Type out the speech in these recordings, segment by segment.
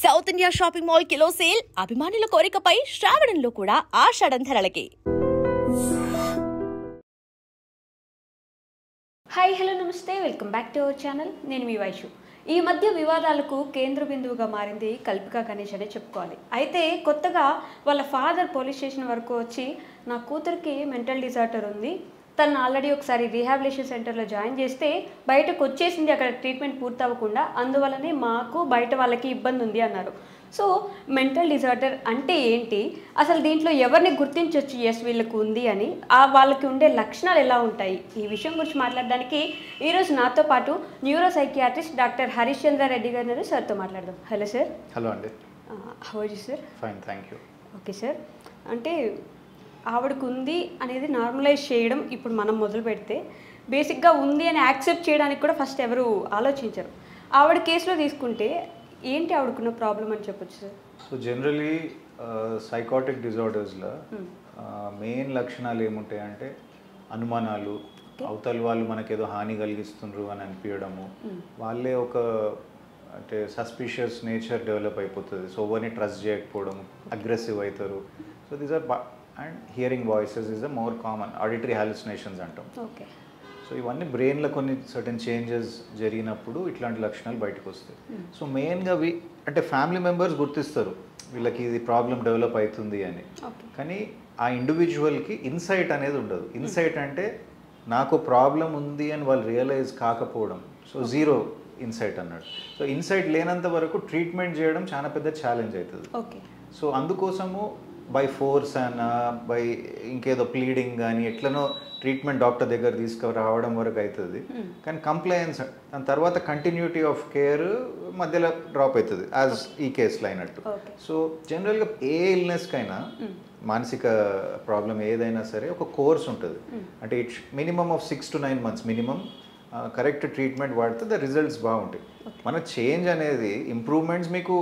South India shopping mall kilo sale అభిమానుల కోరికపై శ్రావణంలో కూడా ఆషాఢం ధరలకి. Hi hello నమస్తే, welcome back to our channel. నేను మీ వైషు. ఈ మధ్య వివాదాలకు కేంద్ర బిందువుగా మారింది కల్పిక గణేష్ అనే చెప్పుకోవాలి. అయితే కొత్తగా వాళ్ళ ఫాదర్ పోలీస్ స్టేషన్ వరకు వచ్చి నా కూతురికి మెంటల్ డిజార్డర్ ఉంది, తను ఆల్రెడీ ఒకసారి రీహాబిలిటేషన్ సెంటర్లో జాయిన్ చేస్తే బయటకు వచ్చేసింది, అక్కడ ట్రీట్మెంట్ పూర్తవ్వకుండా, అందువల్లనే మాకు బయట వాళ్ళకి ఇబ్బంది ఉంది అన్నారు. సో మెంటల్ డిజార్డర్ అంటే ఏంటి, అసలు దీంట్లో ఎవరిని గుర్తించవచ్చు ఎస్ వీళ్ళకు ఉంది అని, వాళ్ళకి ఉండే లక్షణాలు ఎలా ఉంటాయి, ఈ విషయం గురించి మాట్లాడడానికి ఈరోజు నాతో పాటు neuropsychiatrist doctor Harish Chandra Reddy గారు సార్తో మాట్లాడదాం. Hello sir. హలో అండి. How are you sir? Fine, thank you. Okay sir, అంటే ఆవిడకు ఉంది అనేది నార్మలైజ్ చేయడం ఇప్పుడు మనం మొదలు పెడితే, బేసిక్గా ఉంది అని యాక్సెప్ట్ చేయడానికి కూడా ఫస్ట్ ఎవరు ఆలోచించరు. ఆవిడ కేసులో తీసుకుంటే ఏంటి ఆవిడకున్న ప్రాబ్లం అని చెప్పొచ్చు సార్? సో జనరలీ సైకాటిక్ డిజార్డర్స్లో మెయిన్ లక్షణాలు ఏముంటాయంటే అనుమానాలు, అవతల వాళ్ళు మనకేదో హాని కలిగిస్తుండ్రు అని అనిపించడము, వాళ్ళే ఒక అంటే సస్పిషియస్ నేచర్ డెవలప్ అయిపోతుంది. సో ఎవరిని ట్రస్ట్ చేయకపోవడం, అగ్రెసివ్ అవుతారు. So these are and hearing voices is the more common. Auditory hallucinations అంటాం. ఓకే. సో ఇవన్నీ బ్రెయిన్లో కొన్ని సర్టన్ చేంజెస్ జరిగినప్పుడు ఇట్లాంటి లక్షణాలు బయటకు వస్తాయి. సో మెయిన్గా అంటే ఫ్యామిలీ మెంబర్స్ గుర్తిస్తారు వీళ్ళకి ఇది ప్రాబ్లం డెవలప్ అవుతుంది అని, కానీ ఆ ఇండివిజువల్కి ఇన్సైట్ అనేది ఉండదు. ఇన్సైట్ అంటే నాకు ప్రాబ్లం ఉంది అని వాళ్ళు రియలైజ్ కాకపోవడం. సో జీరో ఇన్సైట్ అన్నాడు. సో ఇన్సైట్ లేనంత వరకు ట్రీట్మెంట్ చేయడం చాలా పెద్ద ఛాలెంజ్ అవుతుంది. సో అందుకోసము బై ఫోర్స్ అన్నా బై ఇంకేదో ప్లీడింగ్ కానీ ఎట్లనో ట్రీట్మెంట్ డాక్టర్ దగ్గర తీసుకురావడం వరకు అవుతుంది, కానీ కంప్లయన్స్ దాని తర్వాత కంటిన్యూటీ ఆఫ్ కేర్ మధ్యలో డ్రాప్ అవుతుంది, యాజ్ ఈ కేసులో అయినట్టు. సో జనరల్గా ఏ ఇల్నెస్కైనా మానసిక ప్రాబ్లం ఏదైనా సరే ఒక కోర్స్ ఉంటుంది. అంటే it's minimum of 6 to 9 months minimum correct treatment వాడితే ద రిజల్ట్స్ బాగుంటాయి. మన చేంజ్ అనేది ఇంప్రూవ్మెంట్స్ మీకు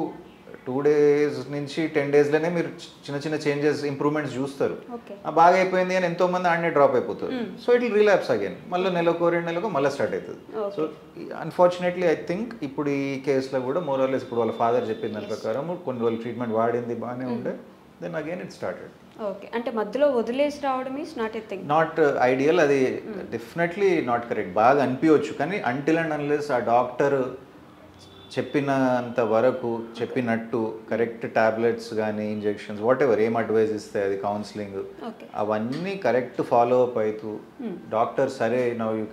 2 days నుంచి 10 daysలోనే మీరు చిన్న చిన్న చేంజెస్ ఇంప్రూవ్మెంట్స్ చూస్తారు. బాగా అయిపోయింది అని ఎంతోమంది ఆడనే డ్రాప్ అయిపోతుంది. So it will relapse again, మళ్ళీ నెలకు 2 నెలలకు మళ్ళీ స్టార్ట్ అవుతుంది. సో అన్ఫార్చునేట్లీ ఐ థింక్ ఇప్పుడు ఈ కేసులో కూడా మోరల్లెస్ ఇప్పుడు వాళ్ళ ఫాదర్ చెప్పిన దాని ప్రకారం కొన్ని రోజులు ట్రీట్మెంట్ వాడింది, బాగానే ఉండే, then again it started. Okay, అంటే మధ్యలో వదిలేసి రావడం is not a thing, not ideal. అది డెఫినెట్లీ నాట్ కరెక్ట్. బాగా అనిపించవచ్చు, కానీ అంటిల్ అండ్ అన్లెస్ ఆ డాక్టర్ చెప్పినంత వరకు చెప్పినట్టు కరెక్ట్ టాబ్లెట్స్ కానీ ఇంజెక్షన్స్ వాట్ ఎవర్ ఏం అడ్వైజ్ ఇస్తే అది కౌన్సిలింగ్ అవన్నీ కరెక్ట్ ఫాలో అప్ అవుతూ డాక్టర్ సరే now you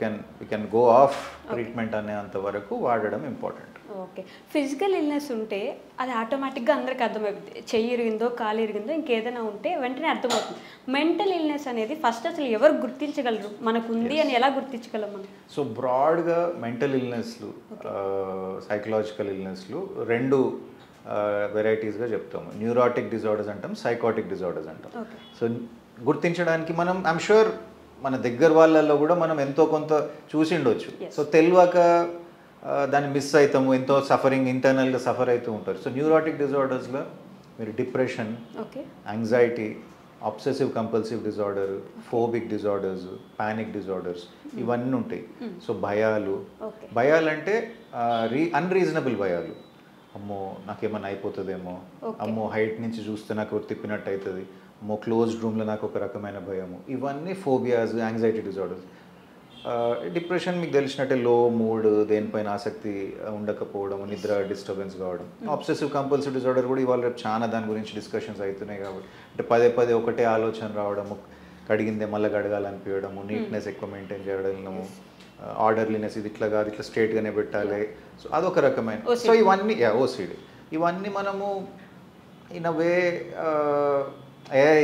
can go off treatment అనేంత వరకు వాడడం ఇంపార్టెంట్. ఓకే. ఫిజికల్ ఇల్నెస్ ఉంటే అది ఆటోమేటిక్గా అందరికి అర్థమవుతుంది, చెయ్యి ఇరిగిందో కాలు ఇరిగిందో ఇంకేదైనా ఉంటే వెంటనే అర్థమవుతుంది. మెంటల్ ఇల్నెస్ అనేది ఫస్ట్ అసలు ఎవరు గుర్తించగలరు, మనకు ఉంది అని ఎలా గుర్తించగలం మనం? సో బ్రాడ్గా మెంటల్ ఇల్నెస్లు, సైకలాజికల్ ఇల్నెస్లు 2 వెరైటీస్గా చెప్తాము. న్యూరాటిక్ డిజార్డర్స్ అంటాం, సైకాటిక్ డిజార్డర్స్ అంటాం. సో గుర్తించడానికి మనం ఐమ్ షూర్ మన దగ్గర వాళ్ళల్లో కూడా మనం ఎంతో కొంత చూసిండొచ్చు. సో తెలియక దాన్ని మిస్ అవుతాము, ఎంతో సఫరింగ్ ఇంటర్నల్గా సఫర్ అవుతూ ఉంటారు. సో న్యూరాటిక్ డిజార్డర్స్లో మీరు depression, anxiety, obsessive compulsive disorder, phobic disorders, panic disorders ఇవన్నీ ఉంటాయి. సో భయాలు అంటే అన్రీజనబుల్ భయాలు. అమ్మో నాకేమన్నా అయిపోతుందేమో, అమ్మో హైట్ నుంచి చూస్తే నాకు తిప్పినట్టు అవుతుంది, అమ్మో క్లోజ్డ్ రూమ్లో నాకు ఒక రకమైన భయము, ఇవన్నీ ఫోబియాస్, యాంగ్జైటీ డిజార్డర్స్. డిప్రెషన్ మీకు తెలిసినట్టే లో మూడ్, దేనిపైన ఆసక్తి ఉండకపోవడం, నిద్ర డిస్టర్బెన్స్ కావడం. అబ్సెసివ్ కంపల్సివ్ డిజార్డర్ కూడా ఇవాళ రేపు చాలా దాని గురించి డిస్కషన్స్ అవుతున్నాయి కాబట్టి, అంటే పదే ఒకటే ఆలోచన రావడము, కడిగిందే మళ్ళీ కడగాలనిపించడము, నీట్నెస్ ఎక్కువ మెయింటైన్ చేయడము, ఆర్డర్లీనెస్ ఇది ఇట్లా కాదు ఇట్లా స్ట్రేట్గానే పెట్టాలి. సో అదొక రకమైన. సో ఇవన్నీ ఓసిడి, ఇవన్నీ మనము ఇన్ అ వే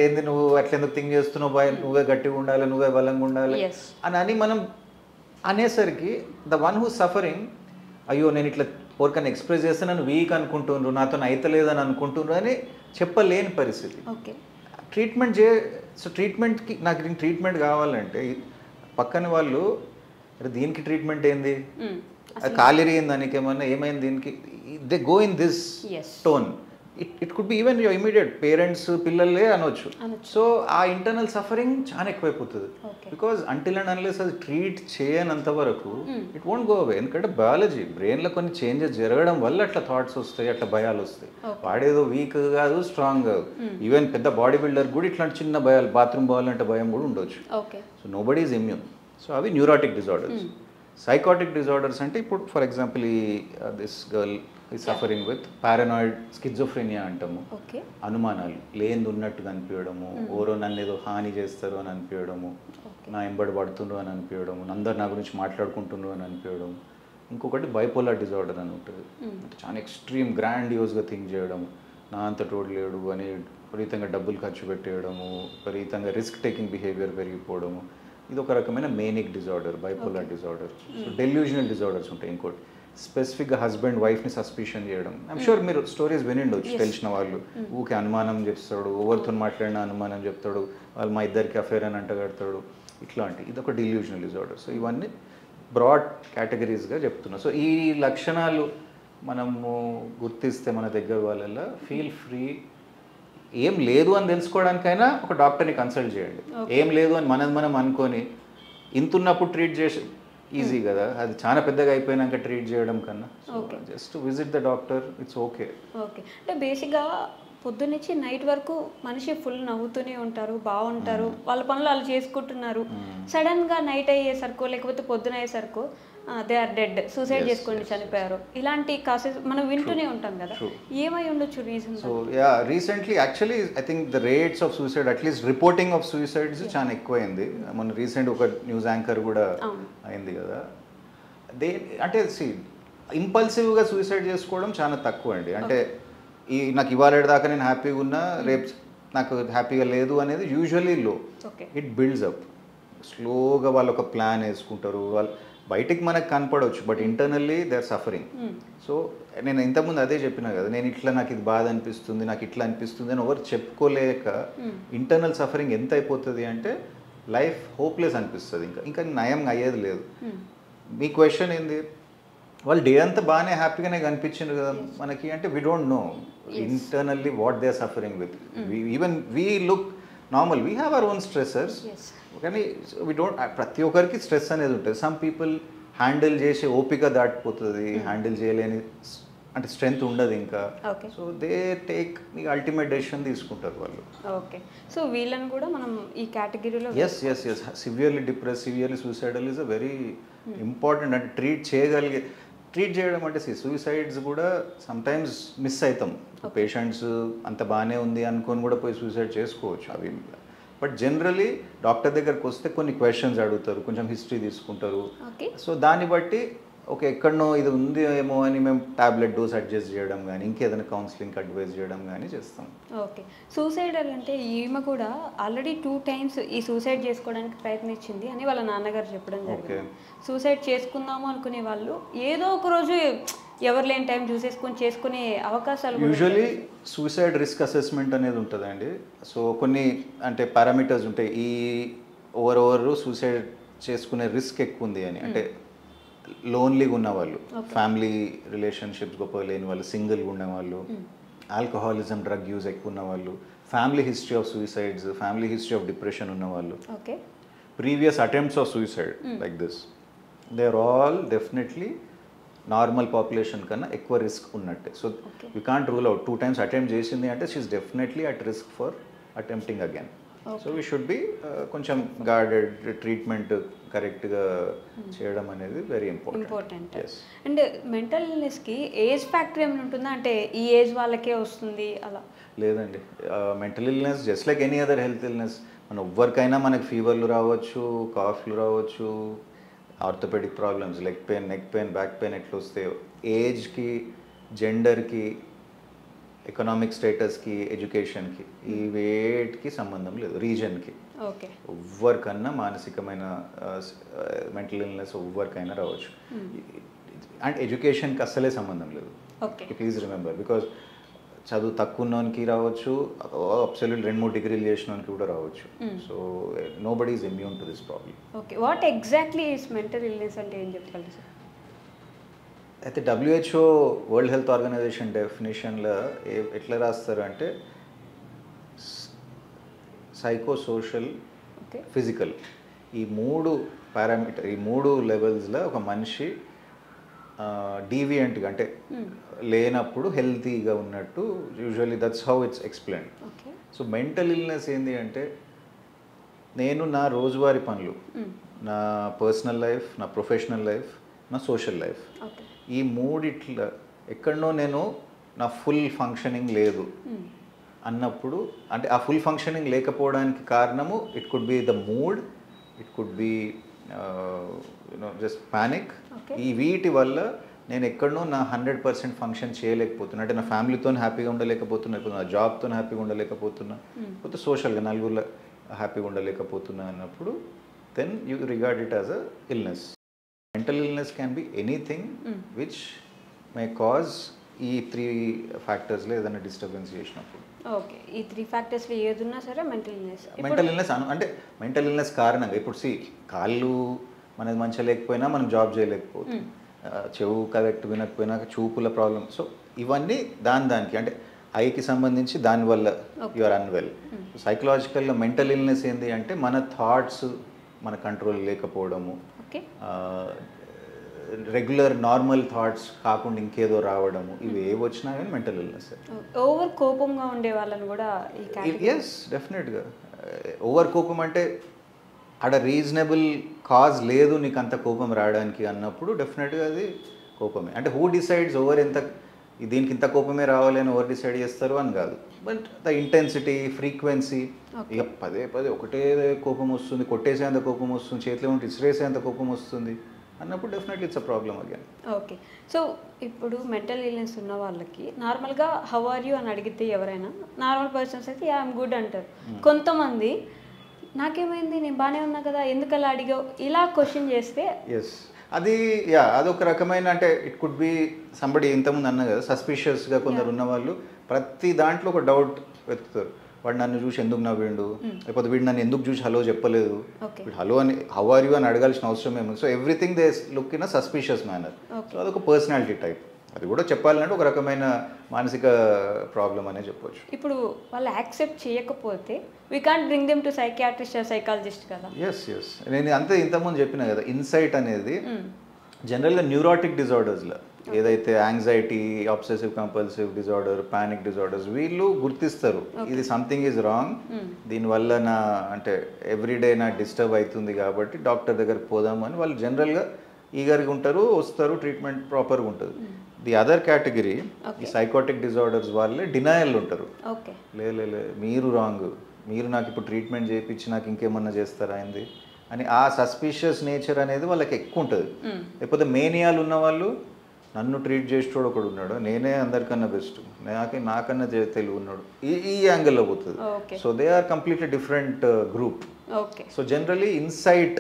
ఏంది నువ్వు అట్లెందుకు థింక్ చేస్తున్నావు, బాయ్ నువ్వే గట్టిగా ఉండాలి, నువ్వే బలంగా ఉండాలి అని మనం అనేసరికి ద వన్ హూ సఫరింగ్, అయ్యో నేను ఇట్లా ఎవరికైనా ఎక్స్ప్రెస్ చేస్తే నన్ను వీక్ అనుకుంటుండ్రు, నాతో అయితలేదని అనుకుంటుండ్రు అని చెప్పలేని పరిస్థితి. సో ట్రీట్మెంట్కి నాకు ట్రీట్మెంట్ కావాలంటే పక్కన వాళ్ళు దీనికి ట్రీట్మెంట్ ఏంది, కాలిరిగింది దానికి ఏమన్నా ఏమైంది దీనికి, they go in this tone. It could be even your immediate parents పిల్లలే అనొచ్చు. సో ఆ ఇంటర్నల్ సఫరింగ్ చాలా ఎక్కువైపోతుంది. బికాజ్ అంటిల్ అండ్ అన్లెస్ అది ట్రీట్ చేయనంత వరకు ఇట్ వోంట్ గో అవే. ఎందుకంటే బయాలజీ బ్రెయిన్లో కొన్ని చేంజెస్ జరగడం వల్ల అట్లా థాట్స్ వస్తాయి, అట్లా భయాలు వస్తాయి. వాడేదో వీక్ కాదు, స్ట్రాంగ్ కాదు. ఈవెన్ పెద్ద బాడీ బిల్డర్ కూడా ఇట్లాంటి చిన్న భయాలు, బాత్రూమ్ పోవాలంటే భయం కూడా ఉండొచ్చు. So nobody is immune. So అవి న్యూరాటిక్ డిజార్డర్స్. సైకాటిక్ డిజార్డర్స్ అంటే ఇప్పుడు ఫర్ ఎగ్జాంపుల్ ఈ this girl is suffering with paranoid schizophrenia అంటాము. అనుమానాలు లేనిది ఉన్నట్టుగా అనిపించడము, ఓరో నన్ను ఏదో హాని చేస్తారు అని అనిపించడము, నా ఎంబడి పడుతుండ్రు అని అనిపించడము, అందరు నా గురించి మాట్లాడుకుంటుండ్రు అని అనిపించడం. ఇంకొకటి బైపోలార్ డిజార్డర్ అని ఉంటుంది. అంటే చాలా ఎక్స్ట్రీమ్ గ్రాండియోస్గా థింక్ చేయడం, నా అంత తోడు లేడు అని విపరీతంగా డబ్బులు ఖర్చు పెట్టేయడము, విపరీతంగా రిస్క్ టేకింగ్ బిహేవియర్ పెరిగిపోవడము. ఇది ఒక రకమైన manic disorder, bipolar disorder. So delusional disorders ఉంటాయి. ఇంకోటి స్పెసిఫిక్గా హస్బెండ్ వైఫ్ని సస్పిషన్ చేయడం. ఐమ్ షూర్ మీరు స్టోరీస్ వినిండొచ్చు, తెలిసిన వాళ్ళు. ఊకే అనుమానం చెప్తాడు, ఎవరితో మాట్లాడినా అనుమానం చెప్తాడు, వాళ్ళు మా ఇద్దరికి అఫేర్ అని అంటగడతాడు, ఇట్లాంటి. ఇది ఒక డెల్యూజనల్ డిజార్డర్. సో ఇవన్నీ బ్రాడ్ కేటగిరీస్గా చెప్తున్నా. సో ఈ లక్షణాలు మనము గుర్తిస్తే మన దగ్గర వాళ్ళ ఫీల్ ఫ్రీ. ఏం లేదు అని తెలుసుకోవడానికైనా ఒక డాక్టర్ని కన్సల్ట్ చేయండి. ఏం లేదు అని మనం అనుకొని ఇంతున్నప్పుడు ట్రీట్ చేసి ఈజీ కదా, అది చాలా పెద్దగా అయిపోయినాక ట్రీట్ చేయడం కన్నా just visit the doctor, it's okay. Okay, అంటే బేసిక్గా పొద్దున్నుంచి నైట్ వరకు మనిషి ఫుల్ నవ్వుతూనే ఉంటారు, బాగుంటారు, వాళ్ళ పనులు వాళ్ళు చేసుకుంటున్నారు. సడన్గా నైట్ అయ్యేసరికి లేకపోతే పొద్దున అయ్యేసరికి దే ఆర్ డెడ్, సూసైడ్ చేసుకొని చనిపోయారు, ఇలాంటి కాసెస్ మనం వింటూనే ఉంటాం కదా. ఏమై ఉండొచ్చు reason? So yeah, recently actually I think the rates of suicide, at least reporting of suicides చాలా ఎక్కువైంది. మన రీసెంట్ ఒక న్యూస్ యాంకర్ కూడా అయింది కదా. అంటే ఇంపల్సివ్గా సూసైడ్ చేసుకోవడం చాలా తక్కువ అండి. అంటే నాకు ఇవాళ దాకా నేను హ్యాపీగా ఉన్నా, రేపు నాకు హ్యాపీగా లేదు అనేది యూజువల్లీ లో. ఇట్ బిల్డ్స్ అప్ స్లోగా. వాళ్ళు ఒక ప్లాన్ వేసుకుంటారు. వాళ్ళు బయటికి మనకు కనపడవచ్చు, but internally they are suffering. So నేను ఇంతకుముందు అదే చెప్పినా కదా, నేను ఇట్లా నాకు ఇది బాధ అనిపిస్తుంది, నాకు ఇట్లా అనిపిస్తుంది అని ఎవరు చెప్పుకోలేక ఇంటర్నల్ సఫరింగ్ ఎంత అయిపోతుంది అంటే లైఫ్ హోప్లెస్ అనిపిస్తుంది. ఇంకా నయం అయ్యేది లేదు. మీ క్వశ్చన్ ఏంది, వాళ్ళు డే అంతా బాగానే హ్యాపీగానే కనిపించింది కదా మనకి అంటే, we don't know internally what they are suffering with. Even we look normal, we have our own stressors. కానీ వీ డోంట్, ప్రతి ఒక్కరికి స్ట్రెస్ అనేది ఉంటుంది. సమ్ పీపుల్ హ్యాండిల్ చేసే ఓపిక దాటిపోతుంది, హ్యాండిల్ చేయలేని అంటే స్ట్రెంగ్త్ ఉండదు ఇంకా. So they take ultimate decision తీసుకుంటారు వాళ్ళు. ఓకే, సో వీళ్ళని కూడా మనం ఈ కేటగిరీలో as severely depress, severely suicidal is a very important. అంటే ట్రీట్ చేయడం అంటే సూసైడ్స్ కూడా సమ్టైమ్స్ మిస్ అవుతాం. పేషెంట్స్ అంత బాగానే ఉంది అనుకొని కూడా పోయి సూసైడ్ చేసుకోవచ్చు అవి. బట్ జనరలీ డాక్టర్ దగ్గరకు వస్తే కొన్ని క్వశ్చన్స్ అడుగుతారు, కొంచెం హిస్టరీ తీసుకుంటారు. సో దాన్ని బట్టి ఓకే ఎక్కడనో ఇది ఉంది ఏమో అని మేము టాబ్లెట్ డోస్ అడ్జస్ట్ చేయడం కానీ ఇంకేదైనా కౌన్సిలింగ్ అడ్వైజ్ చేయడం కానీ చేస్తాం. ఓకే, సూసైడల్ అంటే ఈమె కూడా ఆల్రెడీ 2 times ఈ సూసైడ్ చేసుకోవడానికి ప్రయత్నించింది అని వాళ్ళ నాన్నగారు చెప్పడం జరిగింది. సూసైడ్ చేసుకుందాము అనుకునే వాళ్ళు ఏదో ఒక రోజు ఎవరు లేని టైం చూసేసుకొని చేసుకునే అవకాశాలు. యూజువలీ సూసైడ్ రిస్క్ అసెస్మెంట్ అనేది ఉంటుందండి. సో కొన్ని అంటే పారామీటర్స్ ఉంటాయి. ఈ ఓవర్ సూసైడ్ చేసుకునే రిస్క్ ఎక్కువ ఉంది అని, అంటే లోన్లీగా ఉన్నవాళ్ళు, ఫ్యామిలీ రిలేషన్షిప్స్ గొప్పగా లేని వాళ్ళు, సింగిల్గా ఉన్నవాళ్ళు, ఆల్కహాలిజం డ్రగ్ యూజ్ ఎక్కువ ఉన్నవాళ్ళు, family history of suicides, family history of depression ఉన్నవాళ్ళు, previous attempts of suicide like this, they are all definitely normal population కన్నా ఎక్కువ రిస్క్ ఉన్నట్టే. So you can't rule out. 2 times attempt చేసింది అంటే she's definitely at risk for attempting again. So we should be కొంచెం guarded, treatment కరెక్ట్గా చేయడం అనేది very important. And mental ఇల్నెస్కి ఏజ్ ఫ్యాక్టర్ ఏమైనా ఉంటుందా, అంటే ఈ ఏజ్ వాళ్ళకే వస్తుంది అలా? లేదండి, mental illness just like any other health illness. మన ఎవ్వరికైనా మనకి ఫీవర్లు రావచ్చు, కాఫ్లు రావచ్చు, orthopaedic problems, leg pain, neck pain, back pain ఎట్లా వస్తాయో, ఏజ్కి, జెండర్కి, ఎకనామిక్ స్టేటస్కి, ఎడ్యుకేషన్కి, ఈ వేటికి సంబంధం లేదు, రీజన్కి. ఎవ్వరికన్నా మానసికమైన మెంటల్ ఇల్నెస్ ఎవ్వరికైనా రావచ్చు. అండ్ ఎడ్యుకేషన్కి అస్సలే సంబంధం లేదు. ప్లీజ్ రిమెంబర్, బికాజ్ చదువు తక్కువ ఉన్నోనికి రావచ్చు, అబ్సల్యూట్ 2-3 డిగ్రీలు చేసినోనికి కూడా రావచ్చు. So nobody is immune to this problem. Okay, what exactly is mental illness అంటే ఏం చెప్పగలరు సార్? అయితే WHO వరల్డ్ హెల్త్ ఆర్గనైజేషన్ డెఫినేషన్లో ఎట్లా రాస్తారు అంటే సైకో సోషల్ ఓకే ఫిజికల్ ఈ 3 పారామీటర్ ఈ 3 లెవెల్స్లో ఒక మనిషి డీవియంట్గా అంటే లేనప్పుడు హెల్తీగా ఉన్నట్టు usually that's how it's explain. Okay so mental illness ఏంటి అంటే నేను నా రోజువారీ పనులు, నా పర్సనల్ లైఫ్, నా ప్రొఫెషనల్ లైఫ్, నా సోషల్ లైఫ్, ఓకే ఈ మూడిట్లో ఎక్కడనో నేను నా ఫుల్ ఫంక్షనింగ్ లేదు అన్నప్పుడు, అంటే ఆ ఫుల్ ఫంక్షనింగ్ లేకపోవడానికి కారణము it could be the mood, it could be just panic. ఈ వీటి వల్ల నేను ఎక్కడనో నా 100% ఫంక్షన్ చేయలేకపోతున్నా, అంటే నా ఫ్యామిలీతో హ్యాపీగా ఉండలేకపోతున్నా, ఇప్పుడు నా జాబ్తో హ్యాపీగా ఉండలేకపోతున్నా, లేకపోతే సోషల్గా నలుగురిలో హ్యాపీగా ఉండలేకపోతున్నా అన్నప్పుడు then you regard it as a illness. Mental illness can be anything which may cause ఈ 3 ఫ్యాక్టర్స్లో ఏదైనా డిస్టర్బెన్స్ చేసినప్పుడు. ఓకే ఈ 3 ఫ్యాక్టర్స్లో ఏదున్నా సరే మెంటల్ ఇల్నెస్. మెంటల్ ఇల్నెస్ అంటే మెంటల్ ఇల్నెస్ కారణంగా ఇప్పుడు కాళ్ళు మనది మంచిగా లేకపోయినా మనం జాబ్ చేయలేకపోతుంది, చెవు కరెక్ట్ వినకపోయినా చూపుల ప్రాబ్లం. సో ఇవన్నీ దానికి అంటే ఐకి సంబంధించి దానివల్ల యు ఆర్ అన్వెల్. సైకలాజికల్గా మెంటల్ ఇల్నెస్ ఏంటి అంటే మన థాట్స్ మన కంట్రోల్ లేకపోవడము, రెగ్యులర్ నార్మల్ థాట్స్ కాకుండా ఇంకేదో రావడము, ఇవి ఏ వచ్చినా కానీ మెంటల్ ఇల్నెస్. ఓవర్ కోపంగా ఉండే వాళ్ళని కూడా ఎస్ డెఫినెట్గా. ఓవర్ కోపం అంటే ఆడ రీజనబుల్ కాజ్ లేదు నీకు అంత కోపం రావడానికి అన్నప్పుడు డెఫినెట్గా అది కోపమే. అంటే హూ డిసైడ్స్ ఓవర్ ఎంత దీనికి ఇంత కోపమే రావాలి అని ఓవర్ డిసైడ్ చేస్తారు అని కాదు, బట్ ద ఇంటెన్సిటీ, ఫ్రీక్వెన్సీ, ఇక పదే ఒకటే కోపం వస్తుంది, కొట్టేసేంత కోపం వస్తుంది, చేతిలో ఉంటే ఇసిరేసేంత కోపం వస్తుంది అన్నప్పుడు definitely it's a problem again. Okay so ఇప్పుడు మెంటల్ ఇల్నెస్ ఉన్న వాళ్ళకి నార్మల్గా హౌ ఆర్ యూ అని అడిగితే ఎవరైనా నార్మల్ పర్సన్స్ అయితే ఐఎమ్ గుడ్ అంటారు. కొంతమంది నాకేమైంది నేను బాగానే ఉన్నా కదా ఎందుకు అలా అడిగావు ఇలా క్వశ్చన్ చేస్తే ఎస్ అది అదొక రకమైన, అంటే ఇట్ కుడ్ బి సంబడి ఇంతకుముందు అన్నా కదా సస్పిషియస్గా కొందరు ఉన్నవాళ్ళు ప్రతి దాంట్లో ఒక డౌట్ వెతుకుతారు. వాడు నన్ను చూసి ఎందుకు నవ్విండు, లేకపోతే వీడు నన్ను ఎందుకు చూసి హలో చెప్పలేదు, వీడు హలో అని హౌ ఆర్ యూ అని అడగాల్సిన అవసరం ఏముంది. So everything they look in a suspicious manner. So అదొక పర్సనాలిటీ టైప్. అది కూడా చెప్పాలంటే ఒక రకమైన మానసిక ప్రాబ్లం అనే చెప్పొచ్చు. ఇప్పుడు వాళ్ళు యాక్సెప్ట్ చేయకపోతే we can't bring them to psychiatrist or psychologist కదా. ఎస్ నేను అంతే ఇంతకుముందు చెప్పిన కదా, ఇన్సైట్ అనేది జనరల్గా న్యూరాటిక్ డిజార్డర్స్లో ఏదైతే anxiety, obsessive compulsive disorder, panic disorders వీళ్ళు గుర్తిస్తారు ఇది సంథింగ్ ఈజ్ రాంగ్, దీనివల్ల నా అంటే ఎవ్రీడే నా డిస్టర్బ్ అవుతుంది కాబట్టి డాక్టర్ దగ్గరికి పోదాము అని వాళ్ళు జనరల్గా ఈగర్గా ఉంటారు, వస్తారు, ట్రీట్మెంట్ ప్రాపర్గా ఉంటుంది. ది అదర్ కేటగిరీ ఈ సైకోటిక్ డిజార్డర్స్ వాళ్ళే డినయల్ ఉంటారు. లే మీరు రాంగ్, మీరు నాకు ఇప్పుడు ట్రీట్మెంట్ చేయించి నాకు ఇంకేమన్నా చేస్తారా అయింది అని ఆ సస్పిషియస్ నేచర్ అనేది వాళ్ళకి ఎక్కువ ఉంటుంది. లేకపోతే మేనియాలు ఉన్న వాళ్ళు నన్ను ట్రీట్ చేసేటోడు ఒకడు ఉన్నాడు, నేనే అందరికన్నా బెస్ట్, నాకన్నా తెలివి ఉన్నాడు, ఈ యాంగిల్లో పోతుంది. So they are completely different group. So generally insight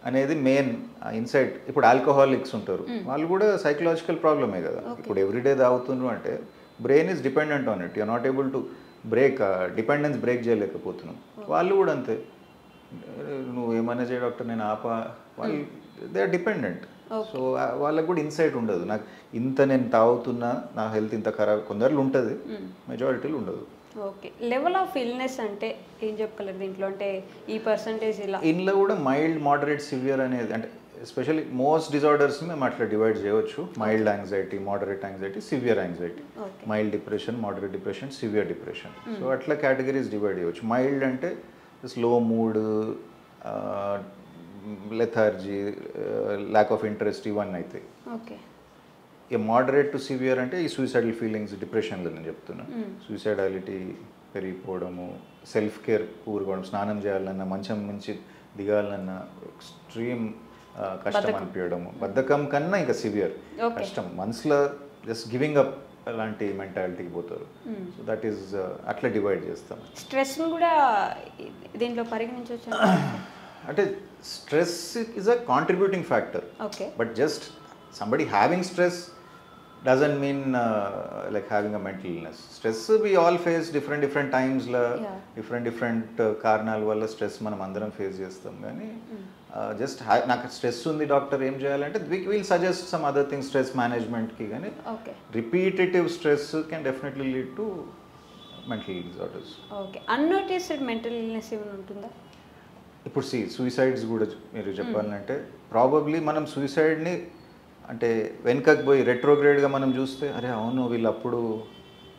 అనేది మెయిన్. ఇన్సైట్ ఇప్పుడు ఆల్కహాలిక్స్ ఉంటారు, వాళ్ళు కూడా సైకలాజికల్ ప్రాబ్లమే కదా. ఇప్పుడు ఎవ్రీడే తాగుతున్నారు అంటే brain is dependent on it, you're not able to break dependence break చేయలేకపోతున్నాం. వాళ్ళు కూడా అంతే, నువ్వు ఏమైనా చేయ డాక్టర్ నేను వాళ్ళు దే ఆర్ డిపెండెంట్. సో వాళ్ళకు కూడా ఇన్సైట్ ఉండదు, నాకు ఇంత నేను తాగుతున్నా నా హెల్త్ ఇంత ఖరాబ్, కొందరు ఉంటుంది, మెజారిటీలు ఉండదు. ఓకే లెవెల్ ఆఫ్ ఇల్నెస్ అంటే ఏం చెప్పగలరు దీంట్లో, అంటే ఈ పర్సంటేజ్ ఇలా ఇందులో కూడా మైల్డ్, మోడరేట్, సివియర్ అనేది, అంటే ఎస్పెషల్లీ మోస్ట్ డిజార్డర్స్ని మేము అట్లా డివైడ్ చేయవచ్చు. Mild anxiety, moderate anxiety, severe anxiety, mild depression, moderate depression, severe depression. So అట్లా కేటగిరీస్ డివైడ్ చేయవచ్చు. మైల్డ్ అంటే slow mood, lethargy, lack of interest, ఇవన్నీ అవుతాయి. ఇక మోడరేట్ టు సివియర్ అంటే ఈ సూసైడల్ ఫీలింగ్స్, డిప్రెషన్లో నేను చెప్తున్నా, సూసైడాలిటీ పెరిగిపోవడము, సెల్ఫ్ కేర్ పూర్వడం, స్నానం చేయాలన్నా, మంచం నుంచి దిగాలన్నా ఎక్స్ట్రీమ్ కష్టం అనిపించడము, బద్ధకం కన్నా ఇంకా సివియర్ కష్టం, మనసులో జస్ట్ గివింగ్ అప్ అలాంటి మెంటాలిటీకి పోతారు. సో దట్ ఈస్ అట్లా డివైడ్ చేస్తాం. స్ట్రెస్ని కూడా దీంట్లో పరిగణించవచ్చు అంటే stress is a contributing factor, but just somebody having stress doesn't mean like having a mental illness. Stress we all face different times la different కారణాల వల్ల స్ట్రెస్ మనం అందరం ఫేస్ చేస్తాం కానీ జస్ట్ నాకు స్ట్రెస్ ఉంది డాక్టర్ ఏం చేయాలంటే will suggest some other things stress మేనేజ్మెంట్కి కానీ repetitive stress can definitely lead to mental disorders. Okay, unnoticed mental illness ఏమైనా ఉంటుందా? ఇప్పుడు సూసైడ్స్ కూడా మీరు చెప్పాలంటే ప్రాబబ్లీ మనం సూసైడ్ని అంటే వెనుకకు పోయి రెట్రోగ్రేడ్గా మనం చూస్తే అరే అవును వీళ్ళు అప్పుడు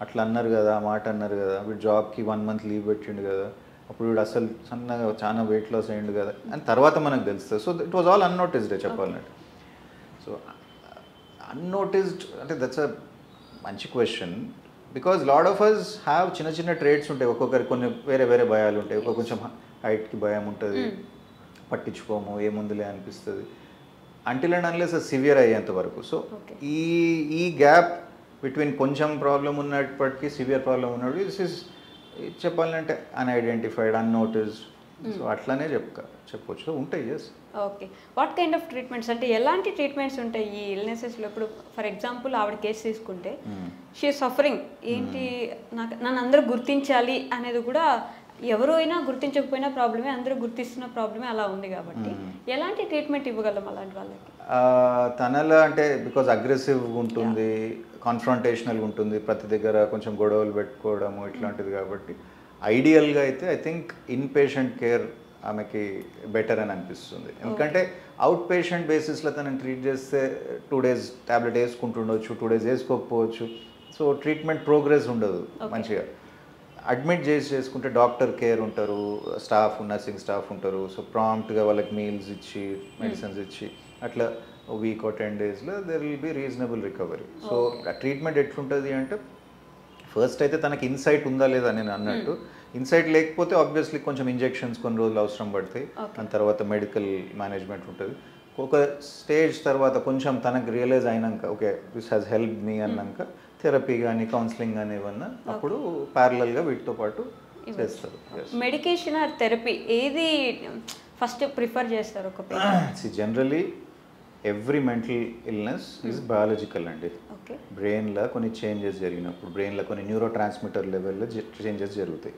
అట్లా అన్నారు కదా, ఆ మాట అన్నారు కదా, వీడు జాబ్కి 1 month లీవ్ పెట్టిండు కదా, అప్పుడు వీడు అసలు సన్నగా చాలా వెయిట్ లాస్ అయ్యిండు కదా అని తర్వాత మనకు తెలుస్తుంది. సో ఇట్ వాజ్ ఆల్ అన్నోటిస్డే చెప్పాలంటే. సో అన్నోటిస్డ్ అంటే దట్స్ అ మంచి question because lot of us have చిన్న చిన్న ట్రేడ్స్ ఉంటాయి. ఒక్కొక్కరికి కొన్ని వేరే భయాలు ఉంటాయి. ఒక్కొక్క కొంచెం హైట్కి భయం ఉంటుంది, పట్టించుకోము, ఏముందిలే అనిపిస్తుంది అంటిల్ అండ్ అన్లెస్ సివియర్ అయ్యేంత వరకు. సో ఈ గ్యాప్ బిట్వీన్ కొంచెం ప్రాబ్లం ఉన్నప్పటికీ సివియర్ ప్రాబ్లం ఉన్నాడు దిస్ ఇస్ చెప్పాలంటే అన్ఐడెంటిఫైడ్, అన్నోటిస్డ్. సో అట్లానే చెప్పొచ్చు ఉంటాయి. Yes. Okay, what kind of treatments అంటే ఎలాంటి ట్రీట్మెంట్స్ ఉంటాయి ఈ ఇల్నెసెస్లో? ఇప్పుడు ఫర్ ఎగ్జాంపుల్ ఆవిడ కేసు తీసుకుంటే షీ సఫరింగ్ ఏంటి, నన్ను అందరూ గుర్తించాలి అనేది కూడా ఎవరు అయినా గుర్తించకపోయినా ప్రాబ్లమే, అందరూ గుర్తిస్తున్న ప్రాబ్లమే అలా ఉంది కాబట్టి ఎలాంటి ట్రీట్మెంట్ ఇవ్వగలం అలాంటి వాళ్ళకి? తనలా అంటే బికాజ్ అగ్రెసివ్గా ఉంటుంది, కాన్ఫ్రంటేషనల్గా ఉంటుంది, ప్రతి దగ్గర కొంచెం గొడవలు పెట్టుకోవడము ఇట్లాంటిది కాబట్టి ఐడియల్గా అయితే I think in patient care ఆమెకి బెటర్ అని అనిపిస్తుంది. ఎందుకంటే అవుట్ పేషెంట్ బేసిస్లో తనని ట్రీట్ చేస్తే 2 days ట్యాబ్లెట్ వేసుకుంటుండొచ్చు, 2 days వేసుకోకపోవచ్చు. సో ట్రీట్మెంట్ ప్రోగ్రెస్ ఉండదు మంచిగా. అడ్మిట్ చేసుకుంటే డాక్టర్ కేర్ ఉంటారు, నర్సింగ్ స్టాఫ్ ఉంటారు. సో ప్రాంప్ట్గా వాళ్ళకి మీల్స్ ఇచ్చి మెడిసిన్స్ ఇచ్చి అట్లా వీక్ or 10 daysలో there will be reasonable recovery. So treatment ఎట్లుంటుంది అంటే ఫస్ట్ అయితే తనకి ఇన్సైట్ ఉందా లేదా నేను అన్నట్టు. ఇన్సైట్ లేకపోతే ఆబ్వియస్లీ కొంచెం ఇంజెక్షన్స్ కొన్ని రోజులు అవసరం పడతాయి, దాని తర్వాత మెడికల్ మేనేజ్మెంట్ ఉంటుంది. ఒక స్టేజ్ తర్వాత కొంచెం తనకు రియలైజ్ అయినాక okay this has help me అన్నాక థెరపీ కానీ కౌన్సిలింగ్ కానీ ఏమన్నా అప్పుడు ప్యారలల్గా వీటితో పాటు చేస్తారు. మెడికేషన్ ఆర్ థెరపీ ఏది ఫస్ట్ ప్రిఫర్ చేస్తారు ఒక patient? Generally every mental illness is biological అండి. బ్రెయిన్లో కొన్ని చేంజెస్ జరిగినప్పుడు, బ్రెయిన్లో కొన్ని న్యూరో ట్రాన్స్మిటర్ లెవెల్లో చేంజెస్ జరుగుతాయి.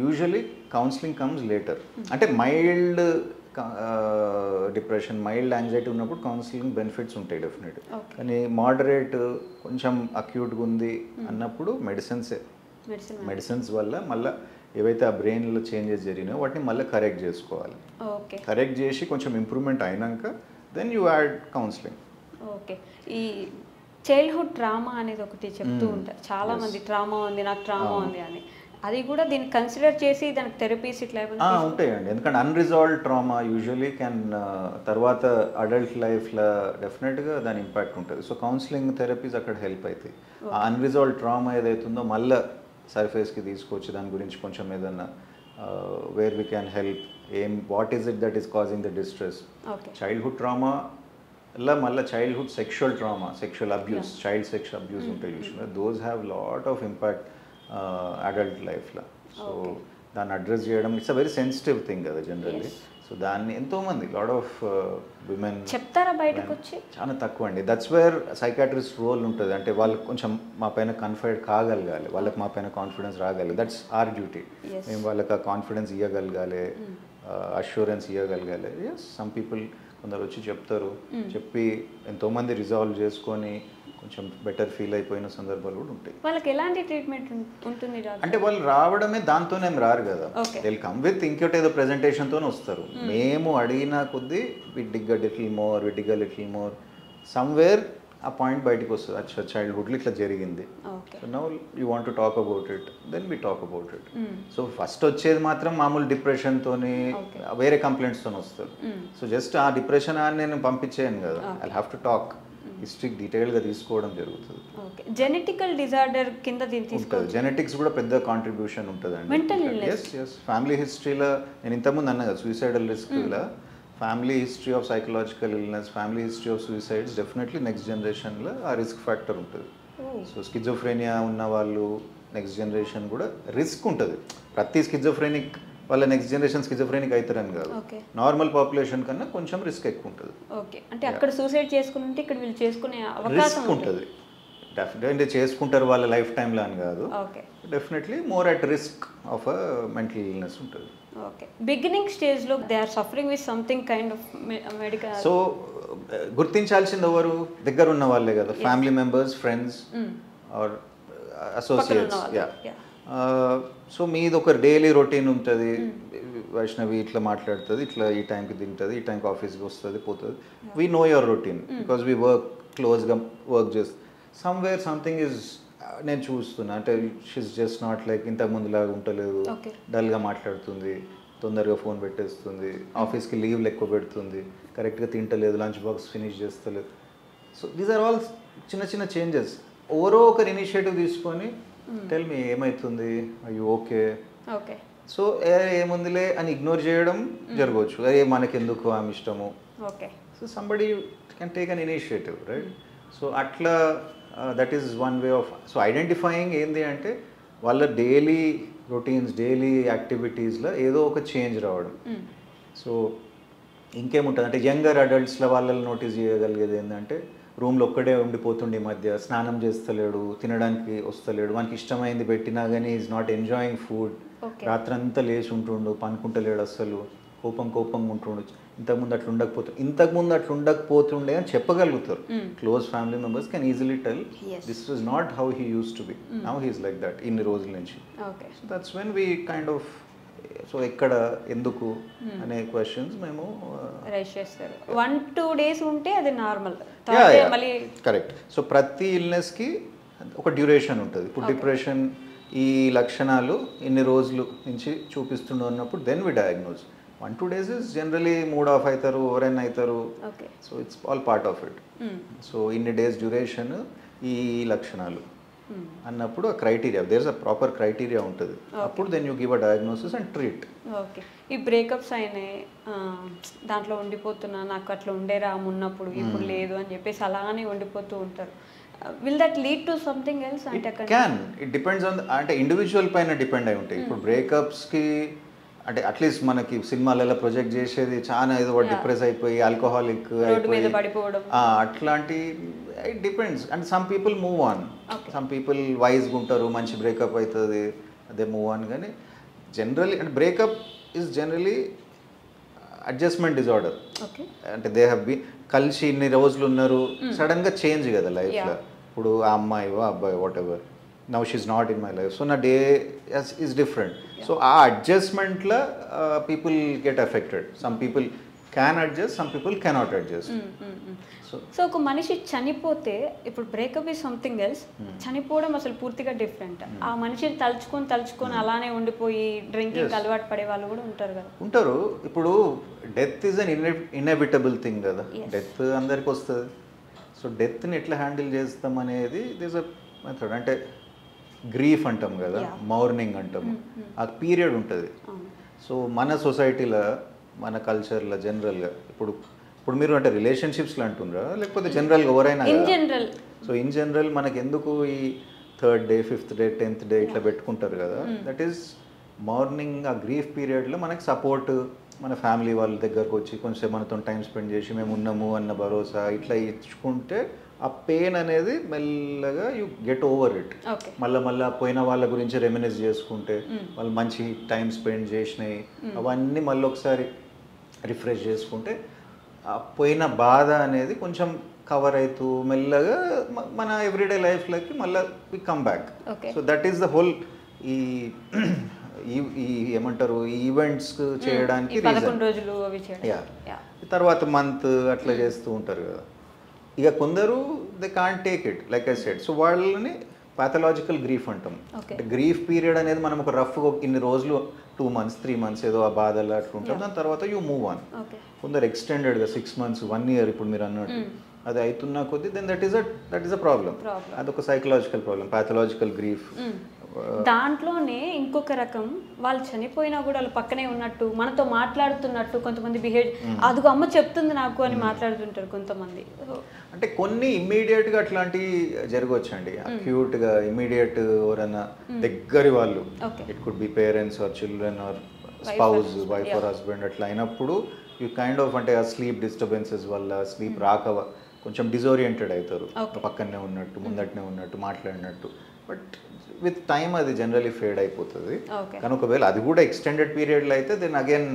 Usually counselling comes later. అంటే మైల్డ్ డిప్రెషన్, మైల్డ్ యాంగ్జైటీ ఉన్నప్పుడు కౌన్సిలింగ్ బెనిఫిట్స్ ఉంటాయి డెఫినెట్. కానీ మోడరేట్ కొంచెం అక్యూట్గా ఉంది అన్నప్పుడు మెడిసిన్స్ వల్ల మళ్ళీ ఏవైతే ఆ బ్రెయిన్లో చేంజెస్ జరిగినాయో వాటిని మళ్ళీ కరెక్ట్ చేసుకోవాలి. కరెక్ట్ చేసి కొంచెం ఇంప్రూవ్మెంట్ అయినాక then you add counselling. Okay, ఈ చైల్డ్హుడ్ ట్రామా అనేది ఒకటి చెప్తూ ఉంటారు చాలా మంది, ట్రామా ఉంది నాకు ట్రామా ఉంది అని. అది కూడా దీన్ని కన్సిడర్ చేసి దానికి థెరపీస్ ఇట్లా ఉంటాయండి. ఎందుకంటే అన్రిజాల్వ్డ్ ట్రామా యూజువలీ క్యాన్ తర్వాత అడల్ట్ లైఫ్లో డెఫినెట్గా దాని ఇంపాక్ట్ ఉంటుంది. సో కౌన్సిలింగ్ థెరపీస్ అక్కడ హెల్ప్ అవుతాయి. ఆ అన్రిజాల్వ్డ్ ట్రామా ఏదైతుందో మళ్ళీ సర్ఫేస్కి తీసుకొచ్చి దాని గురించి కొంచెం ఏదన్నా where we can help, what is it that is causing the distress. Childhood trauma మళ్ళీ childhood sexual trauma, sexual abuse, child sexual abuse ఉంటాయి యూజువల్గా. Those have lot of impact adult లైఫ్లో. సో దాన్ని అడ్రస్ చేయడం it's a very sensitive thing కదా generally. So దాన్ని ఎంతోమంది lot of women చెప్తారా బయటకు వచ్చి? చాలా తక్కువ అండి. దట్స్ వేర్ సైకాట్రిస్ట్ రోల్ ఉంటుంది. అంటే వాళ్ళకి కొంచెం మా పైన కన్ఫైడ్ కాగలగాలి, వాళ్ళకి మా పైన కాన్ఫిడెన్స్ రాగలి. That's our duty. మేము వాళ్ళకి ఆ కాన్ఫిడెన్స్ ఇవ్వగలగాలి, అష్యూరెన్స్ ఇవ్వగలగాలి. ఎస్, సమ్ పీపుల్ కొందరు వచ్చి చెప్తారు, చెప్పి ఎంతోమంది రిజాల్వ్ చేసుకొని కొంచెం బెటర్ ఫీల్ అయిపోయిన సందర్భాలు కూడా ఉంటాయి. వాళ్ళకి ఎలాంటి ట్రీట్మెంట్ ఉంటుంది అంటే వాళ్ళు రావడమే దాంతోనే రారు కదా, దిల్ కమ్ విత్ ఇంకోటి ఏదో ప్రెజెంటేషన్తోనే వస్తారు. మేము అడిగిన కొద్దీ we dig a little more somewhere ఆ పాయింట్ బయటకు వస్తుంది. అచ్చా చైల్డ్హుడ్లో ఇట్లా జరిగింది, so now you want to talk about it, then we talk about it. So first వచ్చేది మాత్రం మామూలు డిప్రెషన్తోని వేరే కంప్లైంట్స్తో వస్తారు. సో జస్ట్ ఆ డిప్రెషన్ అని నేను పంపించేయను కదా, I have to talk, history డీటెయిల్గా తీసుకోవడం జరుగుతుంది. జెనెటికల్ డిజార్డర్ కింద ఉంటుంది. జెనెటిక్స్ కూడా పెద్ద కాంట్రిబ్యూషన్ ఉంటుందండి. ఎస్, ఫ్యామిలీ హిస్టరీలో నేను ఇంతకుముందు అన్నా కదా సూసైడల్ రిస్క్లో family history of psychological illness, family history of suicides definitely next జనరేషన్లో ఆ రిస్క్ ఫ్యాక్టర్ ఉంటుంది. సో స్కిజోఫ్రేనియా ఉన్న వాళ్ళు నెక్స్ట్ జనరేషన్ కూడా రిస్క్ ఉంటుంది. ప్రతి స్కిజోఫ్రేనిక్ వాళ్ళ నెక్స్ట్ జనరేషన్ స్కిజోఫ్రేనిక్ అవుతారని కాదు, నార్మల్ పాపులేషన్ కన్నా కొంచెం రిస్క్ ఎక్కువ ఉంటుంది. ఓకే, అంటే అక్కడ సూసైడ్ చేసుకుంటే ఇక్కడ వీళ్ళు చేసుకునే అవకాశం ఉంటుంది. రిస్క్ ఉంటుంది. డెఫినెట్లీ చేసుకుంటారు వాళ్ళ లైఫ్ టైంలో అని కాదు, okay definitely more at risk of a mental illness ఉంటుంది. ఓకే బిగినింగ్ స్టేజ్లో they are suffering with something kind of medical. So గుర్తించాల్సింది ఎవరు? దగ్గర ఉన్న వాళ్ళే కదా, family members, friends or associates. So మీది ఒక డైలీ రొటీన్ ఉంటుంది, వైష్ణవి ఇట్లా మాట్లాడుతుంది, ఇట్లా ఈ టైంకి తింటుంది, ఈ టైంకి ఆఫీస్కి వస్తుంది పోతుంది. We know your routine because we work క్లోజ్గా వర్క్ చేస్తాం. సమ్వేర్ సంథింగ్ ఈజ్ నేను చూస్తున్నా, అంటే షీస్ జస్ట్ నాట్ లైక్ ఇంతకు ముందులాగా ఉండలేదు, డల్గా మాట్లాడుతుంది, తొందరగా ఫోన్ పెట్టేస్తుంది, ఆఫీస్కి లీవ్లు ఎక్కువ పెడుతుంది, కరెక్ట్గా తింటలేదు, లంచ్ బాక్స్ ఫినిష్ చేస్తలేదు. సో దీస్ ఆర్ ఆల్ చిన్న చిన్న చేంజెస్. ఎవరో ఒకరు ఇనిషియేటివ్ తీసుకొని టెల్ మీ ఏమవుతుంది, అయ్యో ఓకే ఓకే సో ఏముందిలే అని ఇగ్నోర్ చేయడం జరగవచ్చు, అదే మనకెందుకు ఆమె ఇష్టము. Okay so somebody can take an initiative, right? So అట్లా that is one way of so identifying. ఏంటి అంటే వాళ్ళ డైలీ రొటీన్స్, డైలీ యాక్టివిటీస్లో ఏదో ఒక చేంజ్ రావడం. సో ఇంకేముంటుంది అంటే యంగర్ అడల్ట్స్లో వాళ్ళని నోటీస్ చేయగలిగేది ఏంటంటే రూమ్లో ఒక్కడే ఉండిపోతుండే, ఈ మధ్య స్నానం చేస్తలేడు, తినడానికి వస్తలేడు, మనకి ఇష్టమైంది పెట్టినా కానీ ఈజ్ నాట్ ఎంజాయింగ్ ఫుడ్, రాత్రంతా లేచి ఉంటుండు, పనుకుంటలేడు, అస్సలు కోపంగా ఉంటుండు. ఇంతకుముందు అట్లా ఉండకపోతుండే అని చెప్పగలుగుతారు. Close family members can easily tell this was not how he use to be, now he's like that ఇన్ని రోజుల నుంచి. So that's when we kind of so ఎక్కడ ఎందుకు అనే క్వశ్చన్స్ మేము రైజ్ చేస్తారు. 1-2 days ఉంటే అది నార్మల్. కరెక్ట్. సో ప్రతి ఇల్నెస్కి ఒక డ్యూరేషన్ ఉంటుంది. ఇప్పుడు డిప్రెషన్ ఈ లక్షణాలు ఇన్ని రోజులు నుంచి చూపిస్తున్నప్పుడు then we diagnose. 1-2 days is generally mood off అవుతారు, ఎవరైనా అవుతారు. So it's all part of it. So ఇన్ని డేస్ డ్యూరేషన్ ఈ లక్షణాలు అన్నప్పుడు ఆ criteria, there is a proper criteria ఉంటుంది. అప్పుడు then you give a diagnosis and treat. Okay ఈ బ్రేకప్స్ అయినాయి, దాంట్లో ఉండిపోతున్నా, నాకు అట్లా ఉండేరా ఉన్నప్పుడు ఇప్పుడు లేదు అని చెప్పేసి అలానే ఉండిపోతూ ఉంటారు. Will that lead to something else? అంటే క్యాన్, ఇట్ డిపెండ్స్ ఆన్ అంటే ఇండివిజువల్ పైన డిపెండ్ అయి ఉంటాయి. ఇప్పుడు బ్రేకప్స్కి అంటే అట్లీస్ట్ మనకి సినిమాలలో ప్రొజెక్ట్ చేసేది చాలా ఏదో డిప్రెస్ అయిపోయి ఆల్కహాలిక్ అయిపోయి అట్లాంటి, it depends. And some people move on, some people వైజ్గా ఉంటారు, మంచి బ్రేకప్ అవుతుంది, అదే మూవ్ ఆన్. కానీ జనరలీ అంటే breakup is generally adjustment disorder. అంటే దే హ్యావ్ బీ కలిసి ఇన్ని రోజులు ఉన్నారు, సడన్గా చేంజ్ కదా లైఫ్లో. ఇప్పుడు ఆ అమ్మాయివో అబ్బాయి whatever, now she's not in my life, so నా డే ఈజ్ డిఫరెంట్. సో ఆ అడ్జస్ట్మెంట్లో people get affected. Some people can adjust, some people cannot adjust. So ఒక మనిషి చనిపోతే, ఇప్పుడు బ్రేకప్ ఈజ్ సంథింగ్ ఎల్స్, చనిపోవడం అసలు పూర్తిగా డిఫరెంట్. ఆ మనిషిని తలుచుకొని అలానే ఉండిపోయి డ్రింకింగ్ అలవాటు పడే వాళ్ళు కూడా ఉంటారు కదా. ఉంటారు. ఇప్పుడు death is an inevitable thing కదా, డెత్ అందరికి వస్తుంది. సో డెత్ని ఎట్లా హ్యాండిల్ చేస్తాం అనేది దిస్ అ మెథడ్. అంటే గ్రీఫ్ అంటాం కదా, మౌర్నింగ్ అంటాము, ఆ పీరియడ్ ఉంటుంది. సో మన సొసైటీలో, మన కల్చర్లో జనరల్గా ఇప్పుడు మీరు అంటే రిలేషన్షిప్స్లో అంటున్నారా లేకపోతే జనరల్గా ఎవరైనా? సో ఇన్ జనరల్ మనకి ఎందుకు ఈ 3rd day 5th day 10th day ఇట్లా పెట్టుకుంటారు కదా, దట్ ఈస్ మార్నింగ్ ఆ గ్రీఫ్ పీరియడ్లో మనకి సపోర్ట్, మన ఫ్యామిలీ వాళ్ళ దగ్గరకు వచ్చి కొంచెం మనతో టైం స్పెండ్ చేసి మేము ఉన్నాము అన్న భరోసా ఇట్లా ఇచ్చుకుంటే ఆ పెయిన్ అనేది మెల్లగా యూ గెట్ ఓవర్ ఇట్. మళ్ళీ పోయిన వాళ్ళ గురించి రెమినిస్ చేసుకుంటే, వాళ్ళు మంచి టైం స్పెండ్ చేసినాయి అవన్నీ మళ్ళీ ఒకసారి రిఫ్రెష్ చేసుకుంటే ఆ పోయిన బాధ అనేది కొంచెం కవర్ అవుతూ మెల్లగా మన ఎవ్రీడే లైఫ్లోకి మళ్ళీ we come back. So that is the whole ఈ ఏమంటారు ఈ ఈవెంట్స్ చేయడానికి తర్వాత మంత్ అట్లా చేస్తూ ఉంటారు కదా. ఇక కొందరు they can't take it like I said. So వాళ్ళని పాథలాజికల్ గ్రీఫ్ అంటాం. గ్రీఫ్ పీరియడ్ అనేది మనం ఒక రఫ్గా ఇన్ని రోజులు 2 months 3 months ఏదో ఆ బాధలు అట్లా ఉంటాం, దాని తర్వాత యూ మూవ్ ఆన్. కొందరు ఎక్స్టెండెడ్గా 6 months 1 year ఇప్పుడు మీరు అన్నట్టు అది అవుతున్నా కొద్దీ then that is a problem. అదొక సైకలాజికల్ ప్రాబ్లం, పాథలాజికల్ గ్రీఫ్. దాంట్లోనే ఇంకొక రకం, వాళ్ళు చనిపోయినా కూడా వాళ్ళు పక్కనే ఉన్నట్టు, మనతో మాట్లాడుతున్నట్టు కొంతమంది బిహేవ్, అదిగో అమ్మ చెప్తుంది నాకు అని మాట్లాడుతుంటారు కొంతమంది. అంటే కొన్ని ఇమ్మీడియట్గా అట్లాంటివి జరగవచ్చండి, అక్యూట్గా ఇమ్మీడియట్ ఎవరైనా దగ్గరి వాళ్ళు, it could be parents or children or spouse, wife or husband, అట్లా అయినప్పుడు యూ కైండ్ ఆఫ్ అంటే ఆ స్లీప్ డిస్టర్బెన్సెస్ వల్ల, స్లీప్ రాక కొంచెం డిజోరియంటెడ్ అవుతారు, పక్కనే ఉన్నట్టు ముందటనే ఉన్నట్టు మాట్లాడినట్టు. బట్ విత్ టైమ్ అది జనరలీ ఫేడ్ అయిపోతుంది. కానీ ఒకవేళ అది కూడా ఎక్స్టెండెడ్ పీరియడ్లో అయితే దెన్ అగైన్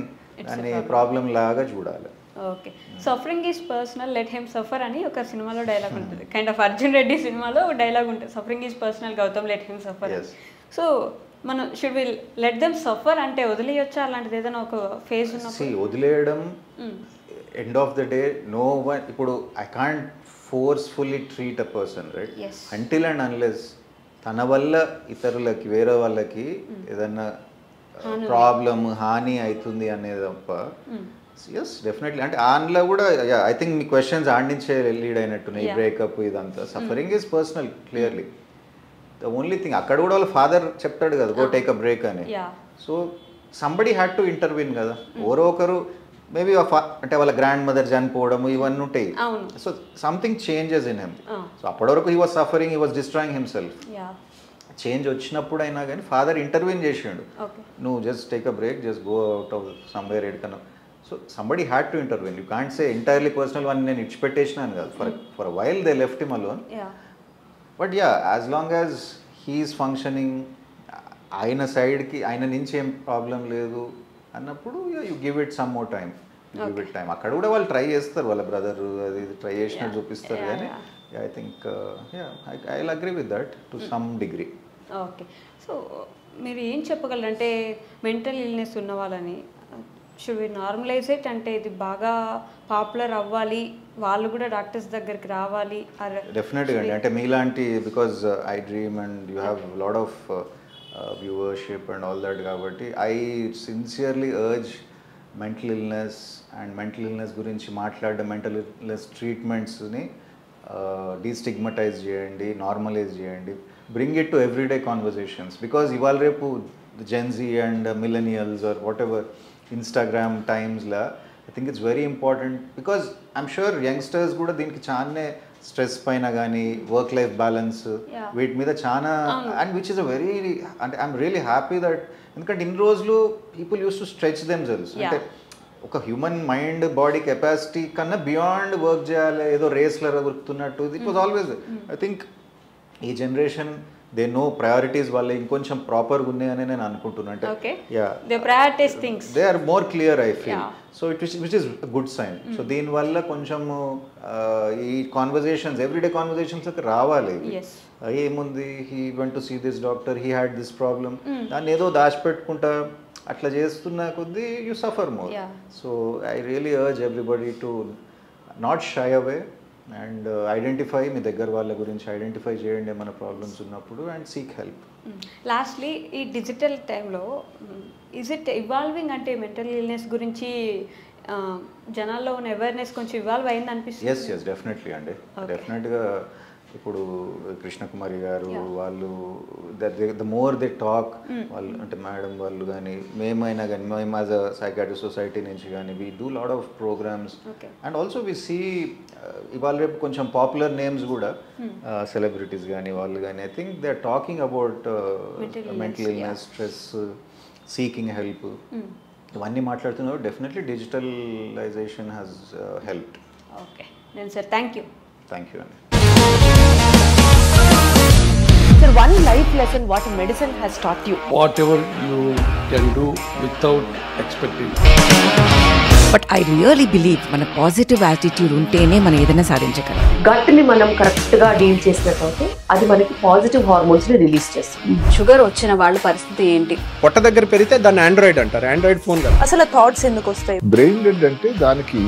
దాన్ని ప్రాబ్లం లాగా చూడాలి. Okay, suffering is personal, let him suffer అని ఒక సినిమాలో డైలాగ్ ఉంటుంది. కైండ్ ఆఫ్ అర్జున్ రెడ్డి సినిమాలో డైలాగ్ ఉంటుంది, suffering is personal Gautam, let him suffer. So మనం should we let them suffer అంటే వదిలేయొచ్చా? అలాంటిది ఏదైనా ఒక ఫేజ్ ఉన్నప్పుడు వదిలేయడం, end of the day no one, ఇప్పుడు I can't forcefully treat a person, right? Until and unless తన వల్ల ఇతరులకి వేరే వాళ్ళకి ఏదన్నా ప్రాబ్లం హాని అవుతుంది అనేది తప్ప. ఎస్ డెఫినెట్లీ, అంటే అందులో కూడా ఐ థింక్ మీ క్వశ్చన్స్ ఆడించే లీడ్ అయినట్టున్నాయి. బ్రేకప్ ఇదంతా suffering is personal clearly. The only thing అక్కడ కూడా వాళ్ళ ఫాదర్ చెప్తాడు కదా గో టేక్ అ బ్రేక్ అని. So somebody had to intervene కదా, ఎవరో ఒకరు మేబీ అంటే వాళ్ళ గ్రాండ్ మదర్ చనిపోవడం ఇవన్నీ ఉంటాయి. So something changes in him. So అప్పటి వరకు he was suffering, he was destroying himself. Change వచ్చినప్పుడు అయినా కానీ ఫాదర్ ఇంటర్వ్యూన్ చేసిండు, నువ్వు just take a break, just go out of somewhere ఎక్కడకన్నా. So somebody had to intervene. You can't say entirely personal one నేను ఇచ్చిపెట్టేసినాను కాదు. For a while they left him alone. But ya, as long as he's functioning, ఆయన సైడ్కి ఆయన నుంచి ఏం problem లేదు అన్నప్పుడు you give it some more time, give it time. అక్కడ కూడా వాళ్ళు ట్రై చేస్తారు, వాళ్ళ బ్రదర్ అది ట్రై చేసినట్టు చూపిస్తారు. కానీ I think I will agree with that to some degree. Okay, so మీరు ఏం చెప్పగలరంటే మెంటల్ ఇల్నెస్ ఉన్న వాళ్ళని షుడ్ వి నార్మలైజ్ ఇట్, అంటే ఇది బాగా పాపులర్ అవ్వాలి, వాళ్ళు కూడా డాక్టర్స్ దగ్గరికి రావాలి? డెఫినెట్గా అండి, అంటే మీలాంటి because I dream and you have lot of viewership and all that, కాబట్టి I sincerely urge mental illness and mental illness గురించి మాట్లాడడం, మెంటల్ ఇల్నెస్ ట్రీట్మెంట్స్ని డీస్టిగ్మటైజ్ చేయండి, నార్మలైజ్ చేయండి, bring it to everyday conversations. Because ఇవాళ రేపు Gen Z and millennials or whatever Instagram టైమ్స్లో I think it's very important. Because I'm sure youngsters కూడా దీనికి చాలానే స్ట్రెస్ పైన కానీ వర్క్ లైఫ్ బ్యాలెన్స్ వీటి మీద చాలా, and which is a very, అంటే ఐఎమ్ రియలీ హ్యాపీ దట్, ఎందుకంటే ఇన్ని రోజులు people use to stretch themselves. అంటే ఒక హ్యూమన్ మైండ్ బాడీ కెపాసిటీ కన్నా బియాండ్ వర్క్ చేయాలి, ఏదో రేస్లో దొరుకుతున్నట్టు. It was always. I think ఈ జనరేషన్ దే నో ప్రయారిటీస్ వాళ్ళు ఇంకొంచెం ప్రాపర్గా ఉన్నాయని నేను అనుకుంటున్నాను. అంటే they are more clear I feel. So which is good sign. So దీనివల్ల కొంచెము ఈ కాన్వర్జేషన్స్, ఎవ్రీడే కాన్వర్జేషన్స్ రావాలి. ఏముంది, he went to see this doctor, he had this problem, దాన్ని ఏదో దాచిపెట్టుకుంటా అట్లా చేస్తున్న కొద్దీ you suffer more. So I really urge everybody to not shy away and identify, మీ దగ్గర వాళ్ళ గురించి ఐడెంటిఫై చేయండి మన ప్రాబ్లమ్స్ ఉన్నప్పుడు, అండ్ సీక్ హెల్ప్. లాస్ట్లీ, ఈ డిజిటల్ టైంలో ఈజ్ ఇట్ ఇవాల్వింగ్, అంటే మెంటల్ ఇల్నెస్ గురించి జనాల్లో ఉన్న అవేర్నెస్ కొంచెం ఇవాల్వ్ అయింది అనిపిస్తుంది? ఎస్ డెఫినెట్లీ అండి, డెఫినెట్గా. ఇప్పుడు కృష్ణకుమారి గారు వాళ్ళు ద మోర్ దే టాక్, వాళ్ళు అంటే మేడం వాళ్ళు కానీ మేమైనా కానీ, మేము యాజ్ అ సైకాట్రిస్ట్ సొసైటీ నుంచి కానీ we do lot of programmes. And also we see ఇవాళ రేపు కొంచెం పాపులర్ నేమ్స్ కూడా సెలబ్రిటీస్ కానీ వాళ్ళు కానీ I think they are talking about mental illness, stress, seeking help, ఇవన్నీ మాట్లాడుతున్నారు. Definitely digitalisation has helped. Okay నేను సార్, థ్యాంక్ యూ అండి. Sir, one life lesson what medicine has taught you. Whatever you can do without expecting. But I really believe మన positive attitude ఉంటేనే మనం ఏదైనా సాధించగలం. గట్ని మనం కరెక్ట్గా డీల్ చేసినట్లయితే అది మనకి పాజిటివ్ హార్మోన్స్ని రిలీజ్ చేస్తుంది. షుగర్ వచ్చిన వాళ్ళ పరిస్థితి ఏంటి? పొట్ట దగ్గర పెరిగితే దాన్ని ఆండ్రాయిడ్ అంటారు, ఆండ్రాయిడ్ ఫోన్ కదా. అసలు థాట్స్ ఎందుకు వస్తాయి? బ్రెయిన్ డెడ్ అంటే దానికి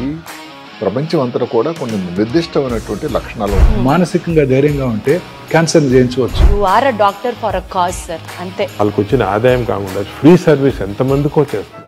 ప్రపంచం అంతా కూడా కొన్ని నిర్దిష్టమైనటువంటి లక్షణాలు. మానసికంగా ధైర్యంగా ఉంటే క్యాన్సర్ జయించవచ్చు. You are a doctor for a cause, sir. అంతే. వాళ్ళకు వచ్చిన ఆదాయం కాకుండా ఫ్రీ సర్వీస్ ఎంతమందికో చేస్తుంది.